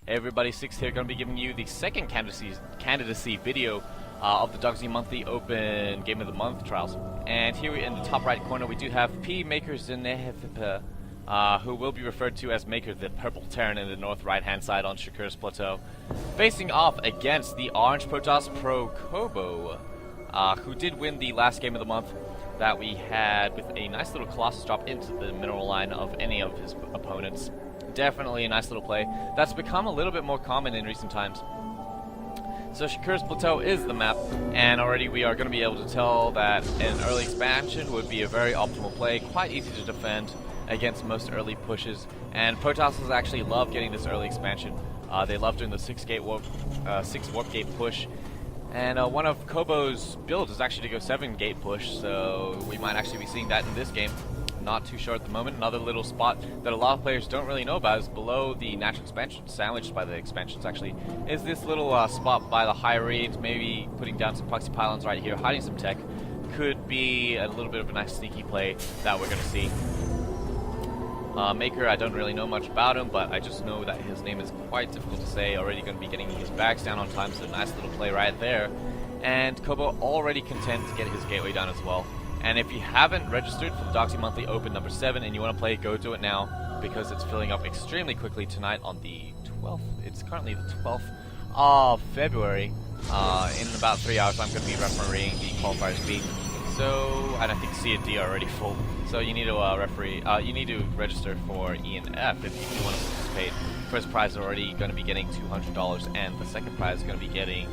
Hey everybody, Six here, going to be giving you the second candidacy video of the Dogsi Monthly Open Game of the Month trials. And here in the top right corner we do have pMAKERzehp, who will be referred to as Maker, the purple Terran in the north right hand side on Shakur's plateau, facing off against the orange Protoss ProCobo, who did win the last game of the month that we had with a nice little Colossus drop into the mineral line of any of his opponents. Definitely a nice little play that's become a little bit more common in recent times. So Shakur's Plateau is the map, and already we are going to be able to tell that an early expansion would be a very optimal play, quite easy to defend against most early pushes, and Protosses actually love getting this early expansion. They love doing the 6 warp gate push, and one of Kobo's builds is actually to go 7 gate push, so we might actually be seeing that in this game. Not too sure at the moment. Another little spot that a lot of players don't really know about is below the natural expansion, sandwiched by the expansions actually, is this little spot by the high reeds, maybe putting down some proxy pylons right here, hiding some tech. Could be a little bit of a nice sneaky play that we're going to see. Maker, I don't really know much about him, but I just know that his name is quite difficult to say. Already going to be getting his bags down on time, so nice little play right there. And Kobo already content to get his gateway down as well. And if you haven't registered for the Dogsi Monthly Open number 7 and you want to play, go do it now, because it's filling up extremely quickly tonight on the 12th. It's currently the 12th of February. In about 3 hours I'm going to be refereeing the qualifiers B. So, and I think C and D are already full. So you need to you need to register for E and F if you do want to participate. First prize is already going to be getting $200, and the second prize is going to be getting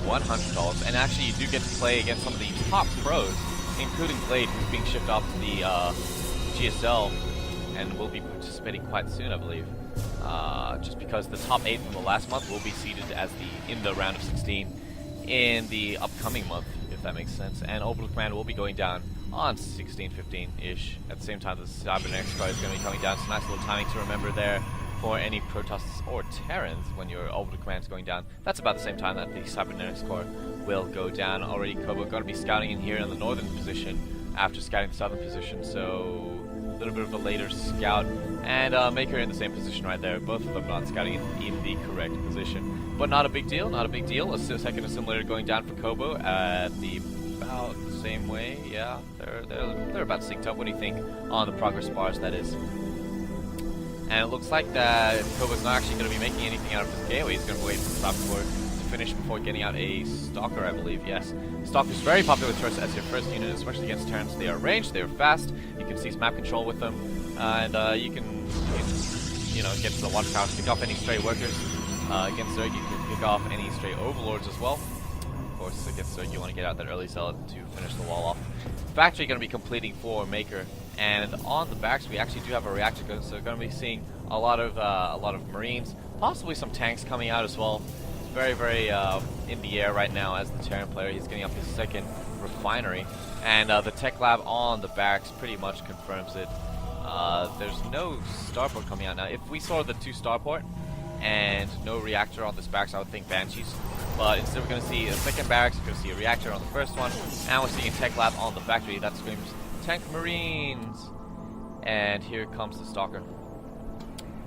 $100. And actually you do get to play against some of the top pros, including Blade, who's being shipped off to the GSL and will be participating quite soon, I believe. Just because the top 8 from the last month will be seeded as in the round of 16 in the upcoming month, if that makes sense. And Orbital Command will be going down on 16-15-ish. At the same time, the Cybernetics card is going to be coming down. So nice little timing to remember there for any Protosses or Terrans when your Orbital Command is going down. That's about the same time that the Cybernetics core will go down. Already Kobo going to be scouting in here in the northern position after scouting the southern position, so a little bit of a later scout. And Maker in the same position right there. Both of them not scouting in the correct position. But not a big deal, not a big deal. A second assimilator going down for Kobo at about the same way. Yeah, they're about synced up. What do you think on the progress bars, that is? And it looks like that Kobo's not actually going to be making anything out of his gateway. He's going to wait for the stop core to finish before getting out a Stalker, I believe. Yes, Stalker is very popular with Turrets as your first unit, especially against Terrans. They are ranged, they are fast. You can seize map control with them, and you can get to the water towers, pick off any stray workers. Against Zerg, you can pick off any stray overlords as well. Of course, against Zerg, you want to get out that early zealot to finish the wall off. Factory going to be completing for Maker. And on the backs, we actually do have a reactor, so we're going to be seeing a lot of Marines, possibly some tanks coming out as well. It's very, very in the air right now as the Terran player. He's getting up his second refinery, and the tech lab on the backs pretty much confirms it. There's no starport coming out now. If we saw the 2 starport and no reactor on this backs, I would think Banshees. But instead, we're going to see a second barracks. We're going to see a reactor on the first one, and we're seeing a tech lab on the factory. That screams Tank Marines. And here comes the Stalker.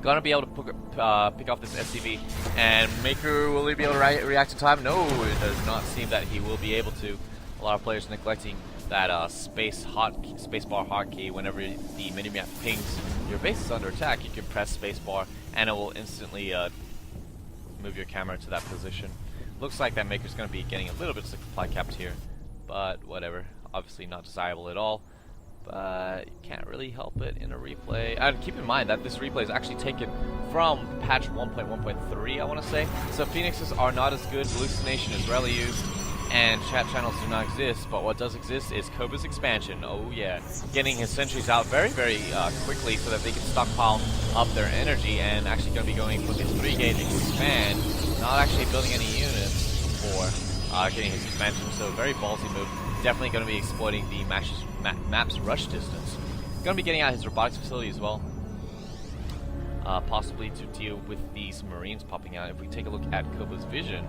Gonna be able to pick off this SCV, and Maker, will he be able to react in time? No, it does not seem that he will be able to. A lot of players neglecting that spacebar hotkey. Whenever the minimap pings your base is under attack, you can press spacebar and it will instantly move your camera to that position. Looks like that Maker's going to be getting a little bit of supply capped here, but whatever. Obviously not desirable at all, but you can't really help it in a replay. And keep in mind that this replay is actually taken from patch 1.1.3, I want to say. So Phoenixes are not as good, hallucination is rarely used, and chat channels do not exist, but what does exist is Kobo's expansion. Oh yeah, getting his sentries out very, very quickly so that they can stockpile up their energy, and actually going to be going for the 3-gate expand, not actually building any units for getting his expansion, so very ballsy move. Definitely going to be exploiting the map's rush distance. Going to be getting out his robotics facility as well, possibly to deal with these Marines popping out. If we take a look at Kobo's vision,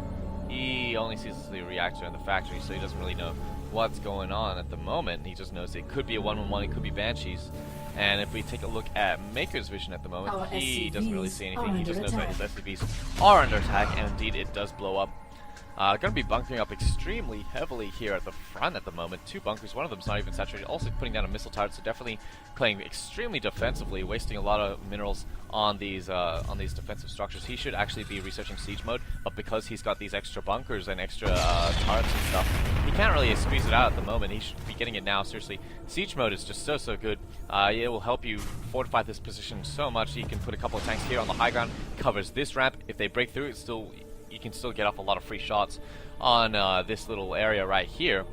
he only sees the reactor in the factory, so he doesn't really know what's going on at the moment. He just knows it could be a 1-1-1, it could be Banshees. And if we take a look at Maker's vision at the moment, he doesn't really see anything. He just knows that his SCVs are under attack, and indeed it does blow up. Going to be bunkering up extremely heavily here at the front at the moment. 2 bunkers, one of them's not even saturated. Also putting down a missile turret, so definitely playing extremely defensively, wasting a lot of minerals on these defensive structures. He should actually be researching siege mode, but because he's got these extra bunkers and extra turrets and stuff, he can't really squeeze it out at the moment. He should be getting it now. Seriously, siege mode is just so good. It will help you fortify this position so much. You can put a couple of tanks here on the high ground, covers this ramp. If they break through, you can still get off a lot of free shots on this little area right here.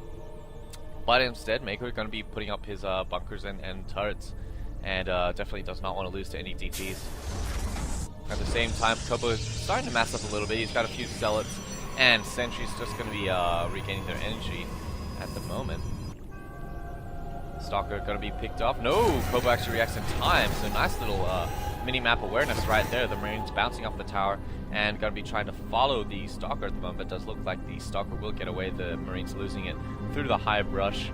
But instead, Maker is going to be putting up his bunkers and turrets, and definitely does not want to lose to any DPs. At the same time, ProCobo is starting to mess up a little bit. He's got a few zealots, and sentries just going to be regaining their energy at the moment. Stalker going to be picked off. No, ProCobo actually reacts in time, so nice little mini-map awareness right there. The Marines bouncing off the tower and going to be trying to follow the Stalker at the moment. It does look like the Stalker will get away, the Marines losing it through the high brush.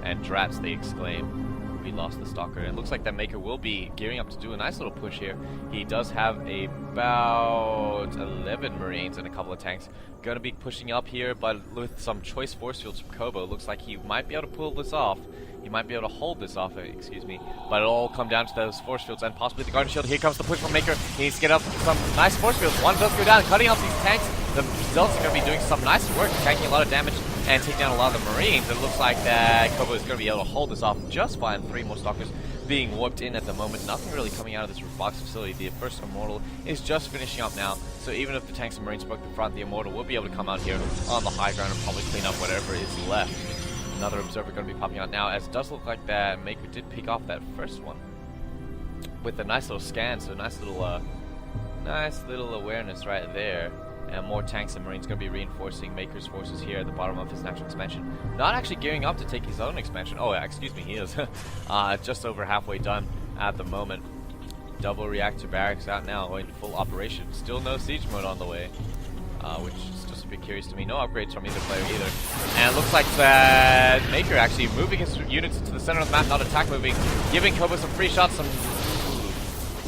And drats, they exclaim. We lost the Stalker. It looks like that Maker will be gearing up to do a nice little push here. He does have about 11 Marines and a couple of tanks. Going to be pushing up here, but with some choice force fields from ProCobo, it looks like he might be able to pull this off. He might be able to hold this off, excuse me. But it'll all come down to those force fields and possibly the Guardian Shield. Here comes the push from Maker. He needs to get up some nice force fields. One does go down, cutting off these tanks. The Zealots are going to be doing some nice work, tanking a lot of damage and taking down a lot of the Marines. It looks like that ProCobo is going to be able to hold this off just fine. 3 more Stalkers being warped in at the moment. Nothing really coming out of this roof box facility. The first Immortal is just finishing up now. So even if the tanks and Marines broke the front, the Immortal will be able to come out here on the high ground and probably clean up whatever is left. Another Observer going to be popping out now, as it does look like that Maker did pick off that first one with a nice little scan. So nice little awareness right there. And more tanks and Marines going to be reinforcing Maker's forces here at the bottom of his natural expansion. Not actually gearing up to take his own expansion. Oh, yeah, excuse me, he is just over halfway done at the moment. Double reactor barracks out now in full operation. Still no siege mode on the way, which is just a bit curious to me. No upgrades from either player either. And it looks like that Maker actually moving his units to the center of the map, not attack moving, giving ProCobo some free shots, some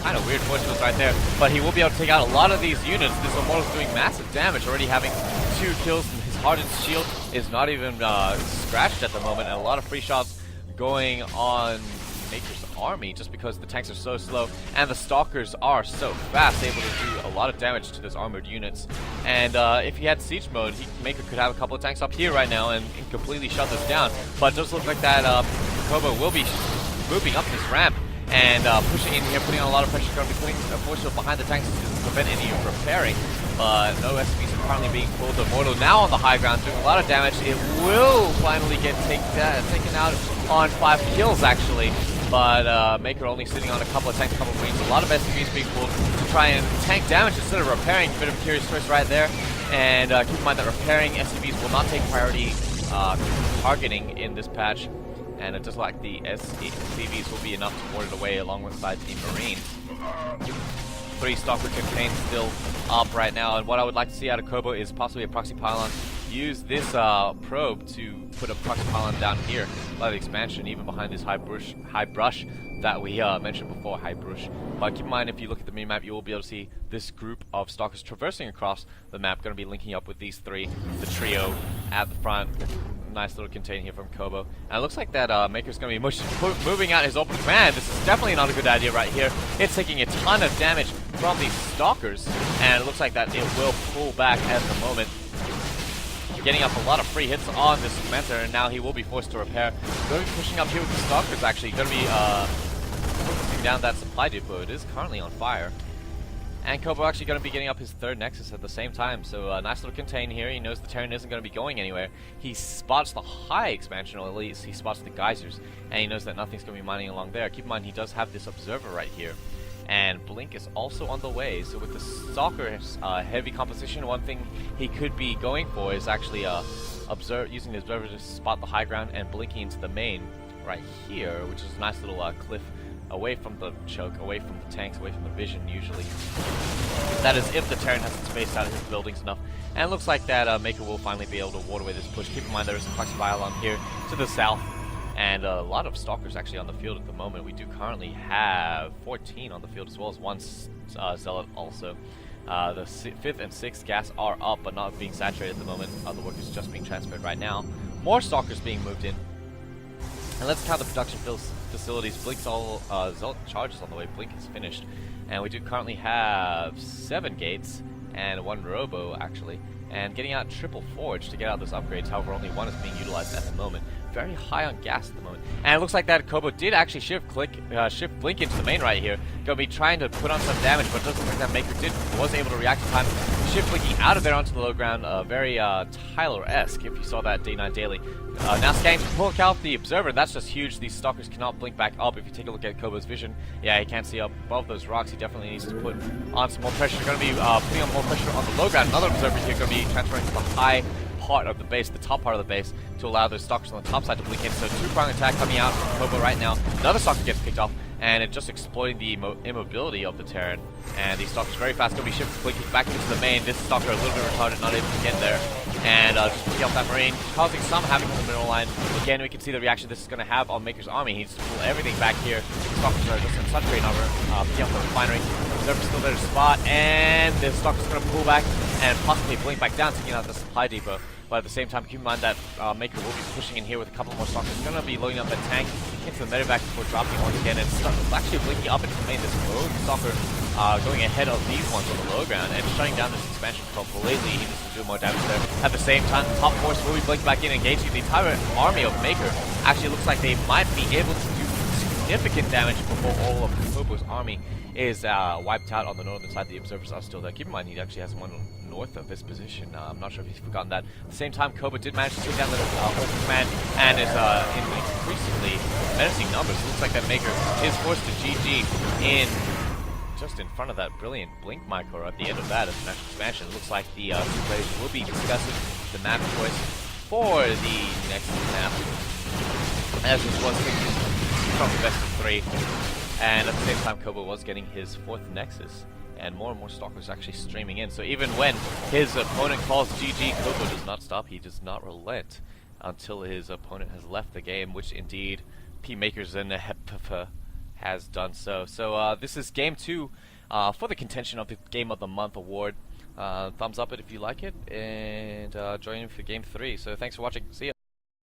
kind of weird force fields right there, but he will be able to take out a lot of these units. This Immortal's doing massive damage, already having 2 kills, and his Hardened Shield is not even scratched at the moment, and a lot of free shots going on Maker's army just because the tanks are so slow and the Stalkers are so fast, able to do a lot of damage to those armored units. And if he had siege mode, Maker could have a couple of tanks up here right now and completely shut this down, but it does look like that ProCobo will be moving up this ramp and pushing in here, putting on a lot of pressure. Going to be putting a force field behind the tanks to prevent any repairing. But no SCVs are currently being pulled. The Immortal now on the high ground doing a lot of damage. It will finally get taken out on 5 kills actually. But Maker only sitting on a couple of tanks, a couple of Marines. A lot of SCVs being pulled to try and tank damage instead of repairing. A bit of a curious choice right there. And keep in mind that repairing SCVs will not take priority targeting in this patch. And it does look like the SCVs will be enough to ward it away alongside the Marines. 3 Stalker campaigns still up right now, and what I would like to see out of ProCobo is possibly a proxy pylon. Use this probe to put a proxy pylon down here by the expansion, even behind this high brush that we mentioned before, high brush. But keep in mind, if you look at the minimap, you will be able to see this group of Stalkers traversing across the map, going to be linking up with these 3, the trio at the front. Nice little contain here from ProCobo. And it looks like that Maker's going to be moving out his open command. This is definitely not a good idea right here. It's taking a ton of damage from these Stalkers, and it looks like that it will pull back at the moment. Getting up a lot of free hits on this Mentor, and now he will be forced to repair. Going to be pushing up here with the Stalkers, actually. Going to be focusing down that supply depot. It is currently on fire. And ProCobo actually going to be getting up his 3rd Nexus at the same time. So a nice little contain here. He knows the Terran isn't going to be going anywhere. He spots the high expansion, or at least he spots the geysers. And he knows that nothing's going to be mining along there. Keep in mind, he does have this Observer right here. And Blink is also on the way. So with the Stalker's heavy composition, one thing he could be going for is actually using the Observer to spot the high ground and blinking into the main right here, which is a nice little cliff away from the choke, away from the tanks, away from the vision usually. That is if the Terran hasn't spaced out his buildings enough. And it looks like that Maker will finally be able to ward away this push. Keep in mind there is a Proxy Biolon here to the south. And a lot of Stalkers actually on the field at the moment. We do currently have 14 on the field as well as one Zealot also. The 5th and 6th gas are up but not being saturated at the moment. Other work is just being transferred right now. More Stalkers being moved in. And let's count the production facilities. Blink's all Zealot charges on the way. Blink is finished. And we do currently have 7 gates and 1 Robo actually. And getting out triple forge to get out those upgrades. However, only 1 is being utilized at the moment. Very high on gas at the moment. And it looks like that Kobo did actually shift Blink into the main right here. Gonna be trying to put on some damage, but it doesn't look like that Maker was able to react in time. Shift Blinking out of there onto the low ground. Very Tyler-esque if you saw that Day 9 Daily. Now scanning to pull out the Observer. That's just huge. These Stalkers cannot blink back up. If you take a look at Kobo's vision, yeah, he can't see up above those rocks. He definitely needs to put on some more pressure. Going to be putting on more pressure on the low ground. Another Observer here going to be transferring to the high part of the base, the top part of the base, to allow those Stalkers on the top side to blink in. So 2-prong attack coming out from Kobo right now. Another Stalker gets picked off, and it just exploiting the immobility of the Terran. And these Stalkers very fast. Going to be shifted blinking back into the main. This Stalker a little bit retarded, not able to get there. And just picking off that Marine, causing some havoc in the middle line. Again, we can see the reaction this is going to have on Maker's army. He needs to pull everything back here. The Stalkers are just in such great number. Picking off the refinery. Observer's still there to spot. And the Stalker's going to pull back and possibly blink back down, taking out the supply depot. But at the same time, keep in mind that Maker will be pushing in here with a couple more Stalkers. He's going to be loading up that tank into the medevac before dropping once again. And actually blinking up into the main. This rogue Stalker going ahead of these ones on the low ground and shutting down this expansion completely. He needs to do more damage there. At the same time, the top force will be blinking back in, engaging the entire army of Maker. Actually, looks like they might be able to do significant damage before all of Kobo's army is wiped out on the northern side. The Observers are still there. Keep in mind, he actually has one north of this position. I'm not sure if he's forgotten that. At the same time, Kobo did manage to take down the whole command and is in increasingly menacing numbers. It looks like that Maker is forced to GG in just in front of that brilliant Blink micro at the end of that as an expansion. It looks like the two players will be discussing the map choice for the next map, as this was from the best of 3. And at the same time, Kobo was getting his 4th Nexus, and more Stalkers actually streaming in. So even when his opponent calls GG, Kobo does not stop. He does not relent until his opponent has left the game, which indeed pMAKERzehp has done so. So this is game 2 for the contention of the Game of the Month award. Thumbs up it if you like it, and join me for game 3. So thanks for watching. See ya.